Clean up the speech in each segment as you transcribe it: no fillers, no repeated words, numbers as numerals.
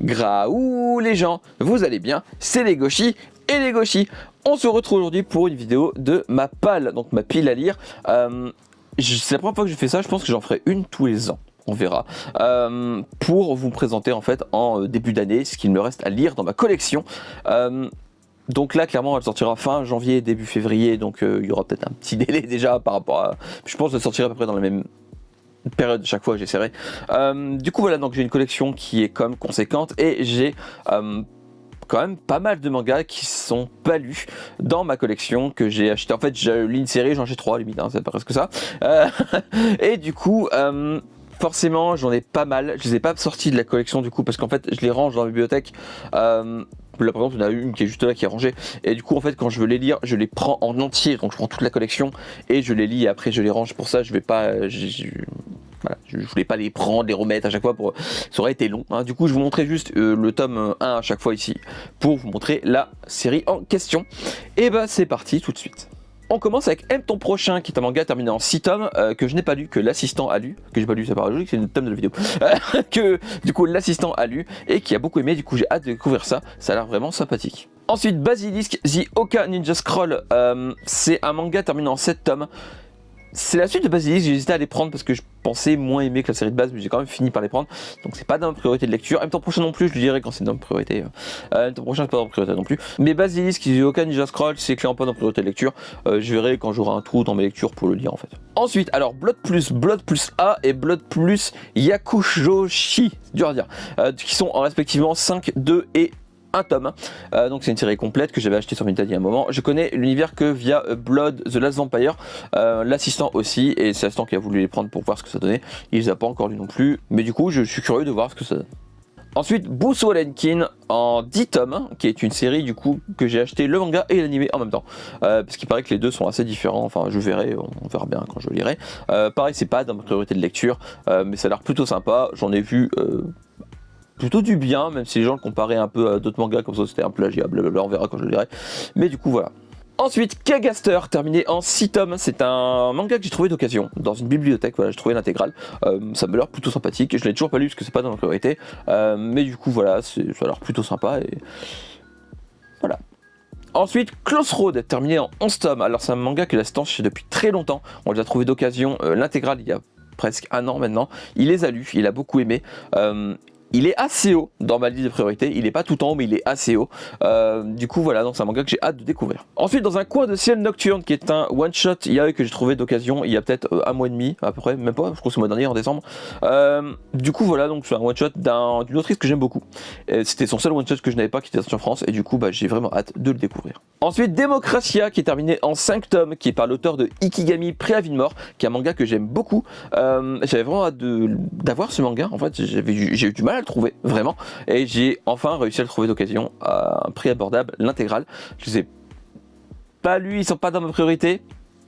Graou les gens, vous allez bien? C'est les Gauchis et les Gauchis. On se retrouve aujourd'hui pour une vidéo de ma palle, donc ma pile à lire. C'est la première fois que je fais ça, je pense que j'en ferai une tous les ans. On verra, pour vous présenter en fait en début d'année ce qu'il me reste à lire dans ma collection. Donc là clairement elle sortira fin janvier, début février, donc il y aura peut-être un petit délai déjà par rapport à... Je pense que ça sortira à peu près dans la même période chaque fois, j'essaierai. Du coup voilà, donc j'ai une collection qui est quand même conséquente et j'ai... quand même pas mal de mangas qui sont pas lus dans ma collection que j'ai acheté. En fait j'ai lu une série, j'en ai 3 limite, hein, c'est presque ça. Et du coup forcément j'en ai pas mal, je les ai pas sortis de la collection du coup parce qu'en fait je les range dans la bibliothèque. Là par exemple il y en a une qui est juste là qui est rangée et du coup en fait quand je veux les lire je les prends en entier, donc je prends toute la collection et je les lis et après je les range. Pour ça je vais pas... Voilà, je voulais pas les prendre, les remettre à chaque fois, ça aurait été long, hein. Du coup je vous montrais juste le tome 1 à chaque fois ici pour vous montrer la série en question. Et bah c'est parti tout de suite. On commence avec Aime ton prochain, qui est un manga terminé en 6 tomes, que je n'ai pas lu, que l'assistant a lu, que j'ai pas lu, ça paraît logique, c'est une tome de la vidéo, que du coup l'assistant a lu et qui a beaucoup aimé, du coup j'ai hâte de découvrir ça, ça a l'air vraiment sympathique. Ensuite Basilisk The Oka Ninja Scroll, c'est un manga terminé en 7 tomes. C'est la suite de Basilisk, j'ai hésité à les prendre parce que je pensais moins aimer que la série de base, mais j'ai quand même fini par les prendre. Donc c'est pas dans ma priorité de lecture. Aime ton prochain non plus, je le dirai quand c'est dans ma priorité. Aime ton prochain c'est pas dans ma priorité non plus. Mais Basilisk, il n'y a aucun Ninja Scroll, c'est clairement pas dans ma priorité de lecture. Je verrai quand j'aurai un trou dans mes lectures pour le lire en fait. Ensuite, alors Blood plus A et Blood plus Yakushoshi, c'est dur à dire, qui sont respectivement 5, 2 et un tome, donc c'est une série complète que j'avais acheté sur Vinted il y a un moment. Je connais l'univers que via Blood, The Last Vampire, l'assistant aussi, et c'est l'assistant qui a voulu les prendre pour voir ce que ça donnait. Il les a pas encore lu non plus, mais du coup je suis curieux de voir ce que ça donne. Ensuite Busou Lenkin en 10 tomes, qui est une série du coup que j'ai acheté le manga et l'animé en même temps, parce qu'il paraît que les deux sont assez différents, enfin je verrai, on verra bien quand je le lirai. Pareil c'est pas dans ma priorité de lecture, mais ça a l'air plutôt sympa, j'en ai vu... plutôt du bien, même si les gens le comparaient un peu à d'autres mangas comme ça, c'était un plagiat, blablabla, on verra quand je le lirai. Mais du coup voilà. Ensuite, Kagaster, terminé en 6 tomes, c'est un manga que j'ai trouvé d'occasion dans une bibliothèque, voilà, j'ai trouvé l'intégrale, ça me l'air plutôt sympathique, je l'ai toujours pas lu parce que c'est pas dans ma priorité, mais du coup voilà, ça a l'air plutôt sympa et voilà. Ensuite, Close Road, terminé en 11 tomes, alors c'est un manga que l'assistant chez depuis très longtemps, on les a trouvé d'occasion, l'intégrale il y a presque un an maintenant, il les a lus, il a beaucoup aimé. Il est assez haut dans ma liste de priorité, il est pas tout en haut mais il est assez haut. Du coup voilà, donc c'est un manga que j'ai hâte de découvrir. Ensuite dans un coin de ciel nocturne qui est un one shot yaoi que j'ai trouvé d'occasion il y a peut-être un mois et demi à peu près, même pas, je crois que c'est le mois dernier en décembre. Du coup voilà, donc c'est un one shot d'une autrice que j'aime beaucoup. C'était son seul one shot que je n'avais pas qui était sorti en France et du coup bah, j'ai vraiment hâte de le découvrir. Ensuite Democratia qui est terminé en 5 tomes, qui est par l'auteur de Ikigami Préavis de mort, qui est un manga que j'aime beaucoup. J'avais vraiment hâte d'avoir ce manga, en fait j'ai eu du mal à le trouver vraiment et j'ai enfin réussi à le trouver d'occasion à un prix abordable, l'intégrale. Je les ai pas lus, ils sont pas dans ma priorité,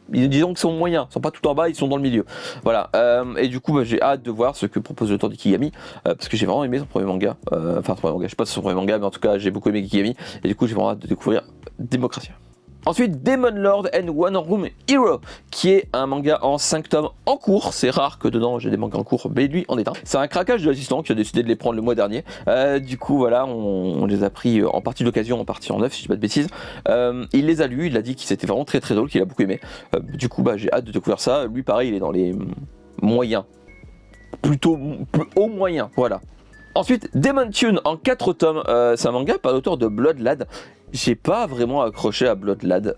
disons qu'ils sont moyens, ils sont pas tout en bas, ils sont dans le milieu, voilà. Et du coup bah, j'ai hâte de voir ce que propose l'auteur d'Ikigami, parce que j'ai vraiment aimé son premier manga, enfin son premier manga, je sais pas si c'est son premier manga mais en tout cas j'ai beaucoup aimé Ikigami et du coup j'ai vraiment hâte de découvrir Démocratia. Ensuite, Demon Lord and One Room Hero, qui est un manga en 5 tomes en cours. C'est rare que dedans j'ai des mangas en cours, mais lui en est un. C'est un craquage de l'assistant qui a décidé de les prendre le mois dernier. Du coup, voilà, on les a pris en partie d'occasion, en partie en neuf, si je dis pas de bêtises. Il les a lus, il a dit qu'il c'était vraiment très très drôle, qu'il a beaucoup aimé. Du coup, bah, j'ai hâte de découvrir ça. Lui, pareil, il est dans les moyens. Plutôt haut moyen, voilà. Ensuite, Demon Tune en 4 tomes, c'est un manga par l'auteur de Blood Lad. J'ai pas vraiment accroché à Blood Lad.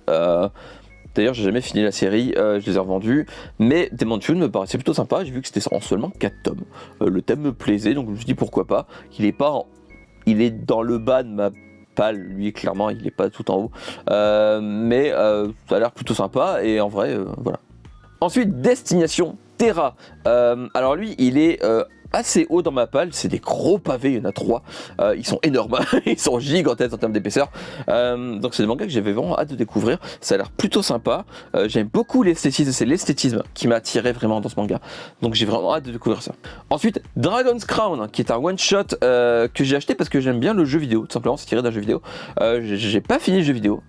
D'ailleurs, j'ai jamais fini la série, je les ai revendus. Mais Demon Tune me paraissait plutôt sympa. J'ai vu que c'était en seulement 4 tomes. Le thème me plaisait, donc je me suis dit pourquoi pas. Il est dans le bas de ma palle, lui, clairement, il est pas tout en haut. Mais ça a l'air plutôt sympa, et en vrai, voilà. Ensuite, Destination Terra. Alors lui, il est... assez haut dans ma palle, c'est des gros pavés, il y en a 3, ils sont énormes, ils sont gigantesques en termes d'épaisseur, donc c'est des mangas que j'avais vraiment hâte de découvrir, ça a l'air plutôt sympa, j'aime beaucoup l'esthétisme, c'est l'esthétisme qui m'a attiré vraiment dans ce manga, donc j'ai vraiment hâte de découvrir ça. Ensuite, Dragon's Crown, qui est un one shot que j'ai acheté parce que j'aime bien le jeu vidéo, tout simplement, c'est tiré d'un jeu vidéo, j'ai pas fini le jeu vidéo,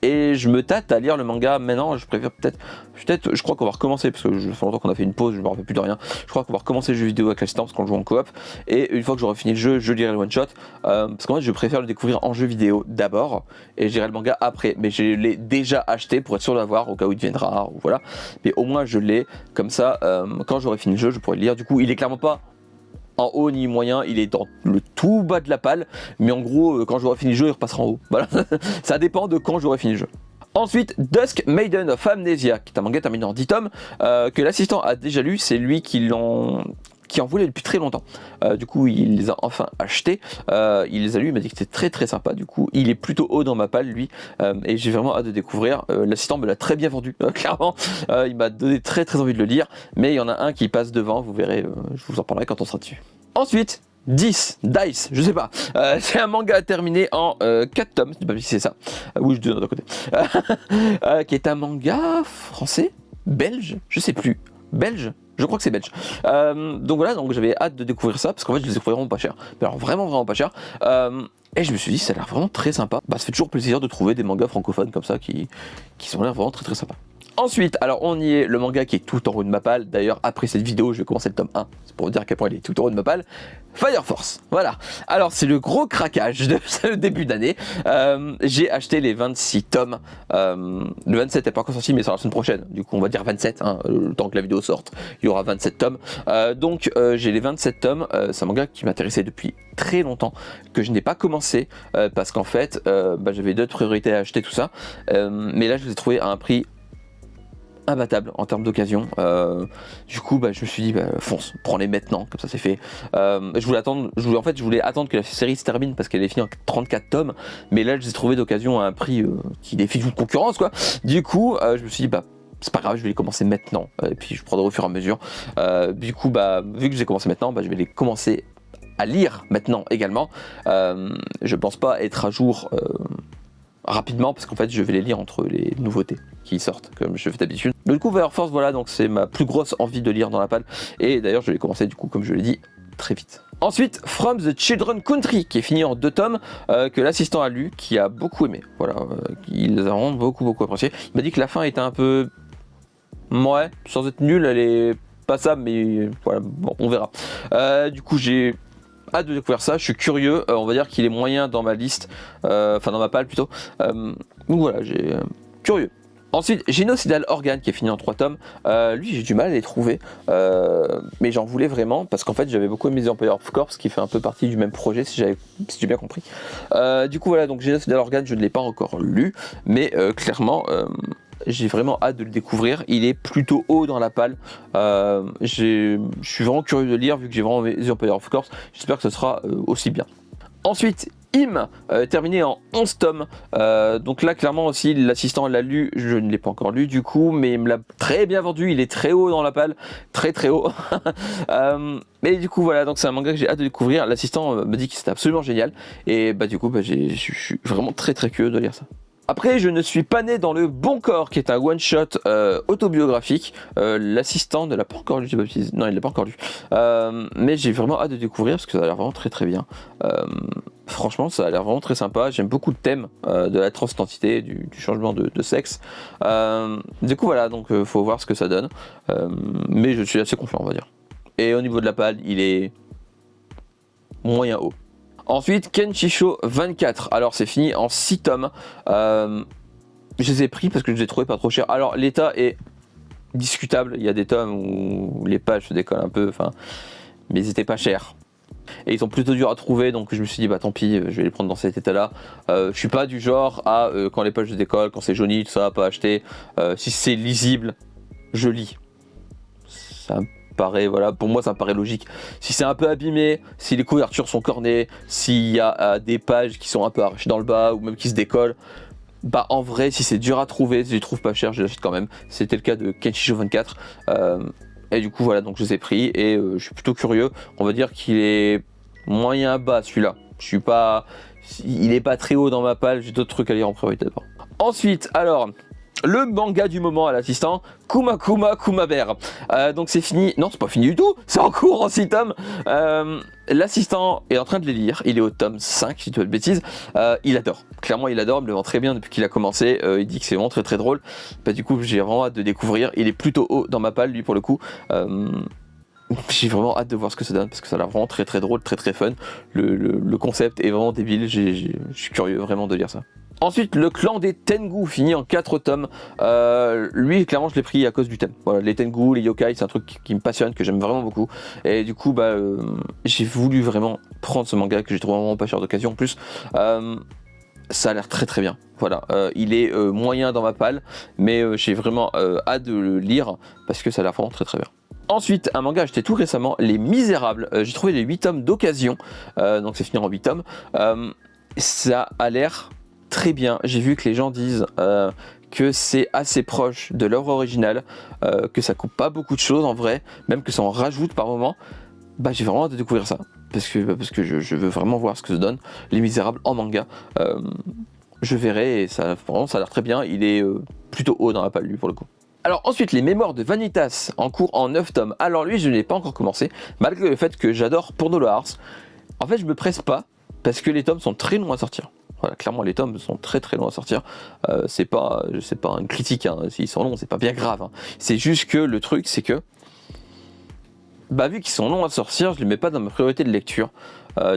Et je me tâte à lire le manga maintenant. Je préfère peut-être, je crois qu'on va recommencer parce que ça fait longtemps qu'on a fait une pause, je me rappelle plus de rien. Je crois qu'on va recommencer le jeu vidéo avec l'assistant parce qu'on joue en coop. Et une fois que j'aurai fini le jeu, je lirai le one shot parce qu'en fait, je préfère le découvrir en jeu vidéo d'abord et je lirai le manga après. Mais je l'ai déjà acheté pour être sûr de l'avoir au cas où il deviendra rare ou voilà. Mais au moins, je l'ai comme ça. Quand j'aurai fini le jeu, je pourrai le lire. Du coup, il est clairement pas en haut ni moyen, il est dans le tout bas de la palle, mais en gros quand j'aurai fini le jeu il repassera en haut, voilà. Ça dépend de quand j'aurai fini le jeu. Ensuite, Dusk Maiden of Amnesia, qui est un manga terminé en 10 tomes, que l'assistant a déjà lu, c'est lui qui en voulait depuis très longtemps. Du coup, il les a enfin achetés. Il les a lus, il m'a dit que c'était très très sympa. Du coup, il est plutôt haut dans ma palle, lui. Et j'ai vraiment hâte de découvrir. L'assistant me l'a très bien vendu, clairement. Il m'a donné très très envie de le lire. Mais il y en a un qui passe devant, vous verrez, je vous en parlerai quand on sera dessus. Ensuite, Dice, je sais pas. C'est un manga terminé en 4 tomes, je sais pas si c'est ça. Oui, je donne d'un côté. Qui est un manga français, belge, je sais plus. Belge, je crois que c'est belge. Donc voilà, donc j'avais hâte de découvrir ça parce qu'en fait je les ai trouvés vraiment pas cher. Mais alors vraiment pas cher. Et je me suis dit ça a l'air vraiment très sympa. Bah, ça fait toujours plaisir de trouver des mangas francophones comme ça qui sont l'air vraiment très très sympas. Ensuite, alors on y est, le manga qui est tout en haut de ma palle. D'ailleurs, après cette vidéo, je vais commencer le tome 1. C'est pour vous dire à quel point il est tout en haut de ma palle. Fire Force, voilà. Alors, c'est le gros craquage de ce début d'année. J'ai acheté les 26 tomes. Le 27 n'est pas encore sorti, mais c'est la semaine prochaine. Du coup, on va dire 27, hein, le temps que la vidéo sorte. Il y aura 27 tomes. Donc, j'ai les 27 tomes. C'est un manga qui m'intéressait depuis très longtemps, que je n'ai pas commencé, parce qu'en fait, j'avais d'autres priorités à acheter, tout ça. Mais là, je les ai trouvés à un prix imbattable en termes d'occasion. Du coup je me suis dit fonce, prends-les maintenant, comme ça c'est fait. Je voulais attendre que la série se termine parce qu'elle est finie en 34 tomes, mais là je les ai trouvés d'occasion à un prix qui défie toute concurrence quoi. Du coup je me suis dit c'est pas grave, je vais les commencer maintenant et puis je prendrai au fur et à mesure. Du coup vu que j'ai commencé maintenant, je vais les commencer à lire maintenant également. Je pense pas être à jour rapidement parce qu'en fait je vais les lire entre les nouveautés qui sortent comme je fais d'habitude. Du coup Fire Force, voilà, donc c'est ma plus grosse envie de lire dans la palle et d'ailleurs je vais commencer du coup comme je l'ai dit très vite. Ensuite From the Children Country qui est fini en 2 tomes, que l'assistant a lu, qui a beaucoup aimé, voilà, il les a vraiment beaucoup apprécié. Il m'a dit que la fin était un peu sans être nulle, elle est passable mais voilà, bon, on verra. Du coup j'ai hâte de découvrir ça, je suis curieux, on va dire qu'il est moyen dans ma liste, enfin dans ma palle plutôt, donc voilà, j'ai curieux. Ensuite, Génocidal Organe qui est fini en 3 tomes, lui j'ai du mal à les trouver, mais j'en voulais vraiment parce qu'en fait j'avais beaucoup aimé The Empire of Corpse qui fait un peu partie du même projet si j'ai bien compris. Du coup voilà, donc Génocidal Organe je ne l'ai pas encore lu, mais clairement j'ai vraiment hâte de le découvrir. Il est plutôt haut dans la palle. Je suis vraiment curieux de lire vu que j'ai vraiment aimé The Empire of Corpse. J'espère que ce sera aussi bien. Ensuite, Im, terminé en 11 tomes. Donc là, clairement aussi, l'assistant l'a lu. Je ne l'ai pas encore lu du coup, mais il me l'a très bien vendu. Il est très haut dans la palle. Très haut. Mais du coup, voilà, donc c'est un manga que j'ai hâte de découvrir. L'assistant me dit que c'était absolument génial. Et du coup, je suis vraiment très curieux de lire ça. Après, je ne suis pas né dans le bon corps, qui est un one-shot autobiographique. L'assistant ne l'a pas encore lu, non, il l'a pas encore lu. Mais j'ai vraiment hâte de découvrir parce que ça a l'air vraiment très bien. Franchement, ça a l'air vraiment très sympa. J'aime beaucoup le thème de la transidentité, du changement de sexe. Du coup, voilà, donc faut voir ce que ça donne. Mais je suis assez confiant, on va dire. Et au niveau de la palle, il est moyen haut. Ensuite, Kenshisho 24. Alors, c'est fini en 6 tomes. Je les ai pris parce que je les ai trouvés pas trop chers. Alors, l'état est discutable. Il y a des tomes où les pages se décollent un peu, mais ils étaient pas chers. Et ils sont plutôt durs à trouver, donc je me suis dit, tant pis, je vais les prendre dans cet état-là. Je suis pas du genre à, quand les pages se décollent, quand c'est jauni, tout ça, pas acheter. Si c'est lisible, je lis. Ça paraît, voilà, pour moi ça me paraît logique. Si c'est un peu abîmé, si les couvertures sont cornées, s'il y a des pages qui sont un peu arrachées dans le bas ou même qui se décollent, en vrai, si c'est dur à trouver, si je les trouve pas cher, je les achète quand même. C'était le cas de Kenshisho 24. Et du coup voilà, donc je les ai pris et je suis plutôt curieux. On va dire qu'il est moyen bas celui-là. Il est pas très haut dans ma palle, j'ai d'autres trucs à lire en priorité d'abord. Ensuite, alors le manga du moment à l'assistant, Kuma Kuma Kuma Bear. Donc c'est fini, non c'est pas fini du tout, c'est en cours en 6 tomes. L'assistant est en train de les lire, il est au tome 5 si tu veux de bêtises. Il adore, clairement il adore, il me le vend très bien depuis qu'il a commencé. Il dit que c'est vraiment très très drôle. Bah, du coup j'ai vraiment hâte de découvrir, il est plutôt haut dans ma palle lui pour le coup. J'ai vraiment hâte de voir ce que ça donne parce que ça a l'air vraiment très très drôle, très très fun. Le concept est vraiment débile, je suis curieux vraiment de lire ça. Ensuite, le clan des Tengu finit en 4 tomes. Lui, clairement, je l'ai pris à cause du thème. Voilà, les Tengu, les yokai, c'est un truc qui me passionne, que j'aime vraiment beaucoup. Et du coup, j'ai voulu vraiment prendre ce manga que j'ai trouvé vraiment pas cher d'occasion. En plus, ça a l'air très très bien. Voilà, il est moyen dans ma palle, mais j'ai vraiment hâte de le lire parce que ça a l'air vraiment très très bien. Ensuite, un manga acheté tout récemment, Les Misérables. J'ai trouvé les 8 tomes d'occasion, donc c'est fini en 8 tomes. Ça a l'air très bien. J'ai vu que les gens disent que c'est assez proche de l'œuvre originale, que ça coupe pas beaucoup de choses en vrai, même que ça en rajoute par moment. J'ai vraiment hâte de découvrir ça, parce que je veux vraiment voir ce que ça donne. Les Misérables en manga. Je verrai, et ça a l'air très bien. Il est plutôt haut dans la palle lui pour le coup. Alors ensuite, les Mémoires de Vanitas, en cours en 9 tomes. Alors lui, je ne l'ai pas encore commencé, malgré le fait que j'adore Porno le Hearts. En fait, je me presse pas, parce que les tomes sont très longs à sortir. Voilà, clairement, les tomes sont très très longs à sortir. C'est pas une critique, hein. S'ils sont longs, c'est pas bien grave. Hein. C'est juste que le truc, c'est que, vu qu'ils sont longs à sortir, je les mets pas dans ma priorité de lecture.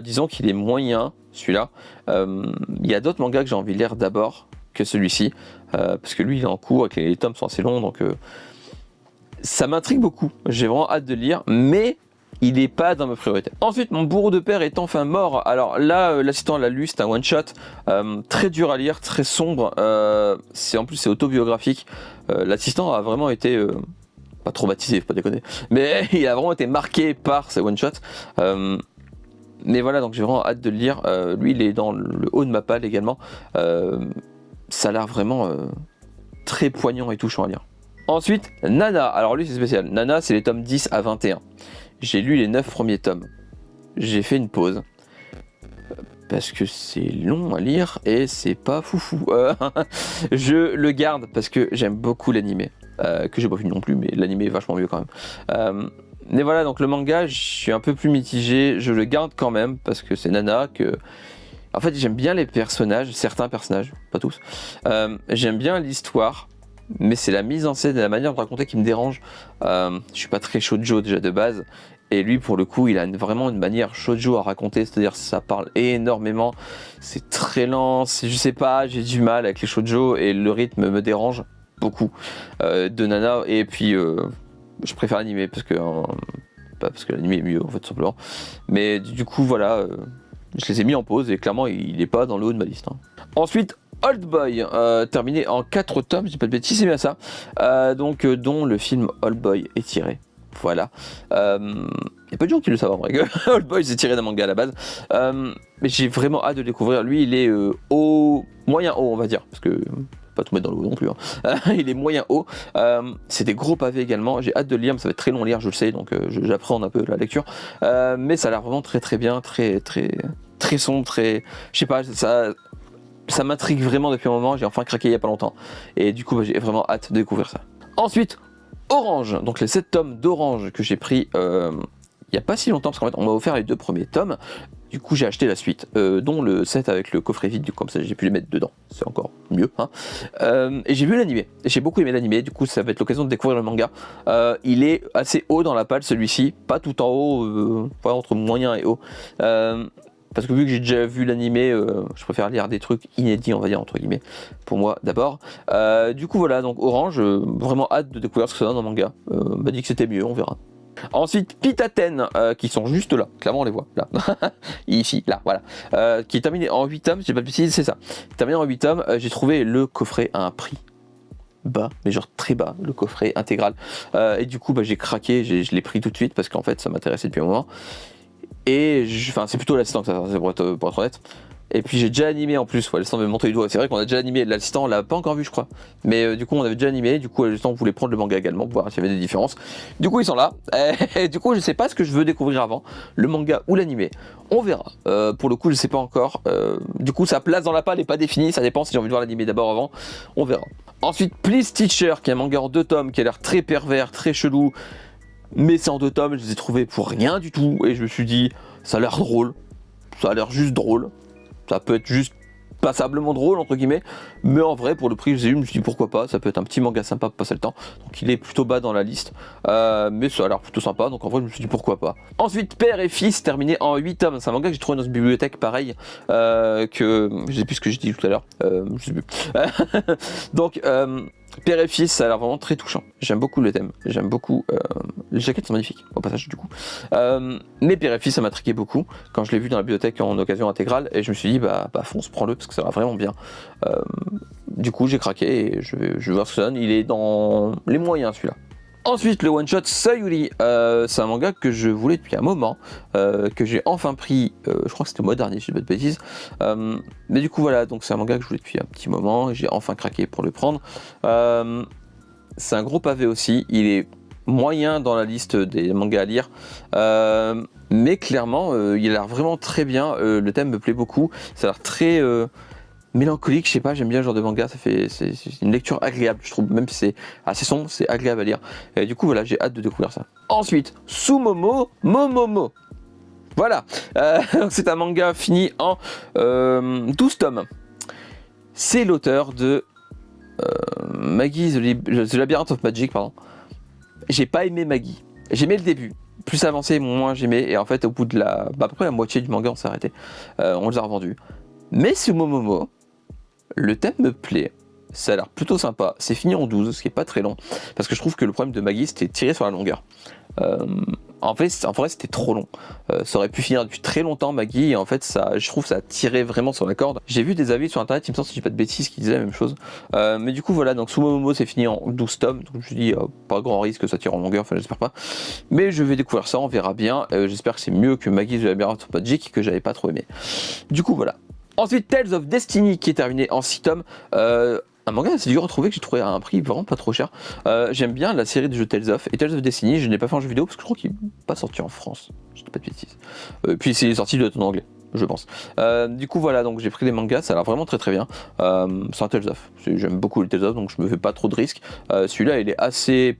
Disons qu'il est moyen, celui-là. Il y a d'autres mangas que j'ai envie de lire d'abord que celui-ci, parce que lui il est en cours et que les tomes sont assez longs, donc ça m'intrigue beaucoup. J'ai vraiment hâte de le lire, mais il n'est pas dans mes priorités. Ensuite, Mon bourreau de père est enfin mort. Alors là, l'assistant l'a lu, c'est un one shot, très dur à lire, très sombre. En plus c'est autobiographique. L'assistant a vraiment été pas traumatisé, faut pas déconner, mais il a vraiment été marqué par ces one shots. Mais voilà, donc j'ai vraiment hâte de le lire. Lui, il est dans le haut de ma palle également. Ça a l'air vraiment très poignant et touchant à lire. Ensuite, Nana. Alors lui, c'est spécial. Nana, c'est les tomes 10 à 21. J'ai lu les 9 premiers tomes. J'ai fait une pause. Parce que c'est long à lire et c'est pas foufou. Je le garde parce que j'aime beaucoup l'animé. Que j'ai pas fini non plus, mais l'animé est vachement mieux quand même. Mais voilà, donc le manga, je suis un peu plus mitigé. Je le garde quand même parce que c'est Nana que... En fait, j'aime bien les personnages, certains personnages, pas tous. J'aime bien l'histoire, mais c'est la mise en scène et la manière de raconter qui me dérange. Je suis pas très shoujo déjà de base, et lui, pour le coup, il a vraiment une manière shoujo à raconter, c'est-à-dire ça parle énormément, c'est très lent, je sais pas, j'ai du mal avec les shoujo et le rythme me dérange beaucoup de Nana. Et puis, je préfère l'animé parce que l'animé est mieux en fait, tout simplement. Mais du coup, voilà. Je les ai mis en pause et clairement il n'est pas dans le haut de ma liste. Hein. Ensuite, Old Boy, terminé en 4 tomes, je dis pas de bêtises, c'est bien ça. Dont le film Old Boy est tiré. Voilà. Il y a peu de gens qui le savent en vrai que Old Boy c'est tiré d'un manga à la base. Mais j'ai vraiment hâte de le découvrir. Lui il est moyen haut on va dire. Parce que pas tout mettre dans le haut non plus. Hein. Il est moyen haut. C'est des gros pavés également. J'ai hâte de le lire, mais ça va être très long à lire, je le sais, donc j'apprends un peu la lecture. Mais ça a l'air vraiment très très bien, très très très sombre, très. Je sais pas, ça m'intrigue vraiment depuis un moment. J'ai enfin craqué il y a pas longtemps. Et du coup, j'ai vraiment hâte de découvrir ça. Ensuite, Orange, donc les 7 tomes d'Orange que j'ai pris il n'y a pas si longtemps, parce qu'en fait on m'a offert les 2 premiers tomes. Du coup j'ai acheté la suite, dont le 7 avec le coffret vide, comme ça j'ai pu les mettre dedans, c'est encore mieux. Hein. Et j'ai vu l'animé, j'ai beaucoup aimé l'animé, du coup ça va être l'occasion de découvrir le manga. Il est assez haut dans la palle celui-ci, pas tout en haut, entre moyen et haut. Parce que vu que j'ai déjà vu l'animé, je préfère lire des trucs inédits, on va dire, entre guillemets, pour moi d'abord. Du coup voilà, donc Orange, vraiment hâte de découvrir ce que ça donne dans le manga. M'a dit que c'était mieux, on verra. Ensuite, Pitaten, qui sont juste là, clairement on les voit, là, ici, là, voilà, qui est terminé en 8 tomes, j'ai pas de bêtises, c'est ça. Terminé en 8 tomes, j'ai trouvé le coffret à un prix bas, mais genre très bas, le coffret intégral. Et du coup, j'ai craqué, je l'ai pris tout de suite parce qu'en fait ça m'intéressait depuis un moment. Et c'est plutôt l'assistant que ça, pour être honnête. Et puis j'ai déjà animé en plus, l'assistant me montrer du doigt. C'est vrai qu'on a déjà animé, l'assistant on l'a pas encore vu je crois. Mais du coup on avait déjà animé, du coup l'assistant voulait prendre le manga également pour voir s'il y avait des différences. Du coup ils sont là, et du coup je sais pas ce que je veux découvrir avant, le manga ou l'animé. On verra, pour le coup je sais pas encore. Du coup sa place dans la palle est pas définie, ça dépend si j'ai envie de voir l'animé d'abord avant, on verra. Ensuite Please Teacher, qui est un manga en 2 tomes, qui a l'air très pervers, très chelou. Mais c'est en 2 tomes, je les ai trouvés pour rien du tout, et je me suis dit, ça a l'air drôle, ça a l'air juste drôle. Ça peut être juste passablement drôle entre guillemets, mais en vrai pour le prix que j'ai eu, je me suis dit pourquoi pas, ça peut être un petit manga sympa pour passer le temps. Donc il est plutôt bas dans la liste, mais ça a l'air plutôt sympa, donc en vrai je me suis dit pourquoi pas. Ensuite Père et Fils, terminé en 8 tomes, c'est un manga que j'ai trouvé dans une bibliothèque pareil, que je sais plus ce que j'ai dit tout à l'heure, je sais plus. Donc Père et Fils, ça a l'air vraiment très touchant. J'aime beaucoup le thème, j'aime beaucoup. Les jaquettes sont magnifiques, au passage du coup. Mais Père et Fils, ça m'a intrigué beaucoup quand je l'ai vu dans la bibliothèque en occasion intégrale, et je me suis dit, bah fonce, prends-le parce que ça va vraiment bien. Du coup, j'ai craqué et je vais voir ce que ça donne. Il est dans les moyens celui-là. Ensuite, le one-shot Sayuri, c'est un manga que je voulais depuis un moment, que j'ai enfin pris, je crois que c'était le mois dernier, si je dis pas de bêtises. Mais du coup, voilà, donc c'est un manga que je voulais depuis un petit moment, et j'ai enfin craqué pour le prendre. C'est un gros pavé aussi, il est moyen dans la liste des mangas à lire, mais clairement, il a l'air vraiment très bien, le thème me plaît beaucoup, ça a l'air très... mélancolique, je sais pas, j'aime bien ce genre de manga, c'est une lecture agréable, je trouve, même si c'est assez sombre, c'est agréable à lire. Et du coup, voilà, j'ai hâte de découvrir ça. Ensuite, Sumomo Momomo. Voilà, c'est un manga fini en 12 tomes. C'est l'auteur de Maggie, The Labyrinth of Magic, pardon. J'ai pas aimé Maggie, j'aimais le début. Plus avancé, moins j'aimais, et en fait, au bout de à peu près la moitié du manga, on s'est arrêté. On les a revendus. Mais Sumomomo, le thème me plaît, ça a l'air plutôt sympa, c'est fini en 12, ce qui est pas très long, parce que je trouve que le problème de Maggie c'était tirer sur la longueur. En vrai c'était trop long, ça aurait pu finir depuis très longtemps Maggie, et en fait je trouve ça a tiré vraiment sur la corde. J'ai vu des avis sur internet, il me semble si je dis pas de bêtises, qui disaient la même chose, mais du coup voilà, donc Sumomomo c'est fini en 12 tomes, donc je me dis pas grand risque que ça tire en longueur, enfin j'espère pas, mais je vais découvrir ça, on verra bien, j'espère que c'est mieux que Maggie The Labyrinth of Magic, que j'avais pas trop aimé. Du coup voilà. Ensuite, Tales of Destiny qui est terminé en 6 tomes. Un manga assez dur à trouver que j'ai trouvé à un prix vraiment pas trop cher. J'aime bien la série de jeux Tales of. Et Tales of Destiny, je n'ai pas fait en jeu vidéo parce que je crois qu'il n'est pas sorti en France. Je dis pas de bêtises. Puis c'est sorti de en anglais, je pense. Du coup, voilà, donc j'ai pris des mangas, ça a l'air vraiment très très bien. C'est un Tales of. J'aime beaucoup les Tales of, donc je me fais pas trop de risques. Celui-là, il est assez.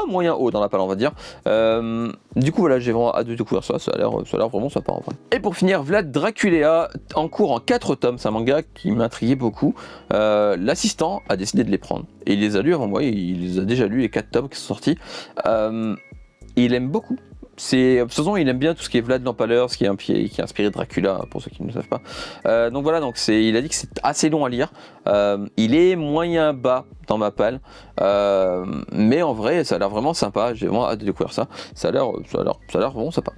Moyen haut dans la palle on va dire. Du coup voilà, j'ai vraiment hâte de découvrir ça, ça a l'air vraiment sympa en vrai. Et pour finir, Vlad Dracula en cours en 4 tomes, c'est un manga qui m'intriguait beaucoup. L'assistant a décidé de les prendre et il les a lus avant moi, il les a déjà lus les 4 tomes qui sont sortis. Il aime beaucoup. De toute façon, il aime bien tout ce qui est Vlad l'Empaleur, ce qui est inspiré de Dracula, pour ceux qui ne le savent pas. Donc voilà, il a dit que c'est assez long à lire. Il est moyen bas dans ma palle, mais en vrai, ça a l'air vraiment sympa. J'ai vraiment hâte de découvrir ça. Ça a l'air vraiment sympa.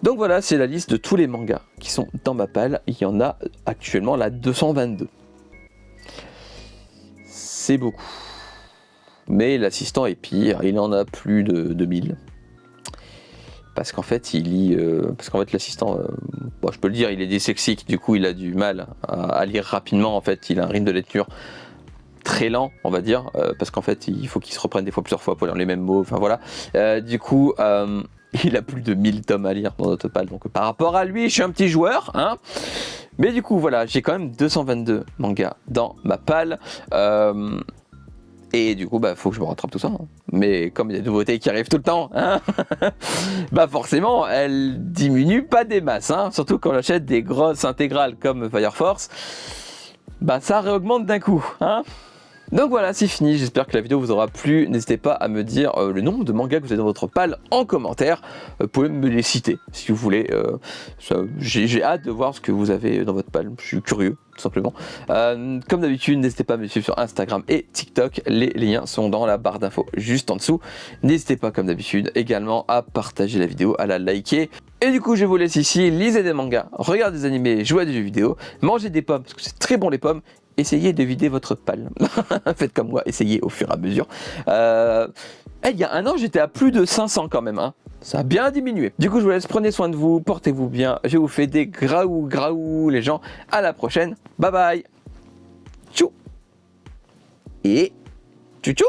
Donc voilà, c'est la liste de tous les mangas qui sont dans ma palle. Il y en a actuellement la 222. C'est beaucoup. Mais l'assistant est pire, il en a plus de 2000. Parce qu'en fait, l'assistant, je peux le dire, il est dyslexique, du coup, il a du mal à lire rapidement. En fait, il a un rythme de lecture très lent, on va dire, parce qu'en fait, il faut qu'il se reprenne plusieurs fois pour lire les mêmes mots. Enfin voilà. Du coup, il a plus de 1000 tomes à lire dans notre palle. Donc, par rapport à lui, je suis un petit joueur, hein. Mais du coup, voilà, j'ai quand même 222 mangas dans ma palle. Et du coup, faut que je me rattrape tout ça. Hein. Mais comme il y a des nouveautés qui arrivent tout le temps, hein, forcément, elles diminuent pas des masses. Hein. Surtout quand j'achète des grosses intégrales comme Fire Force, ça réaugmente d'un coup. Hein. Donc voilà, c'est fini. J'espère que la vidéo vous aura plu. N'hésitez pas à me dire le nombre de mangas que vous avez dans votre palle en commentaire. Vous pouvez me les citer si vous voulez. J'ai hâte de voir ce que vous avez dans votre palle. Je suis curieux, tout simplement. Comme d'habitude, n'hésitez pas à me suivre sur Instagram et TikTok. Les liens sont dans la barre d'infos juste en dessous. N'hésitez pas, comme d'habitude, également à partager la vidéo, à la liker. Et du coup, je vous laisse ici. Lisez des mangas, regardez des animés, jouez à des jeux vidéo, mangez des pommes parce que c'est très bon les pommes. Essayez de vider votre palle. Faites comme moi, essayez au fur et à mesure. Il y a un an, j'étais à plus de 500 quand même. Hein. Ça a bien diminué. Du coup, je vous laisse, prenez soin de vous, portez-vous bien. Je vous fais des graou les gens. À la prochaine. Bye bye. Tchou. Et tchou tchou.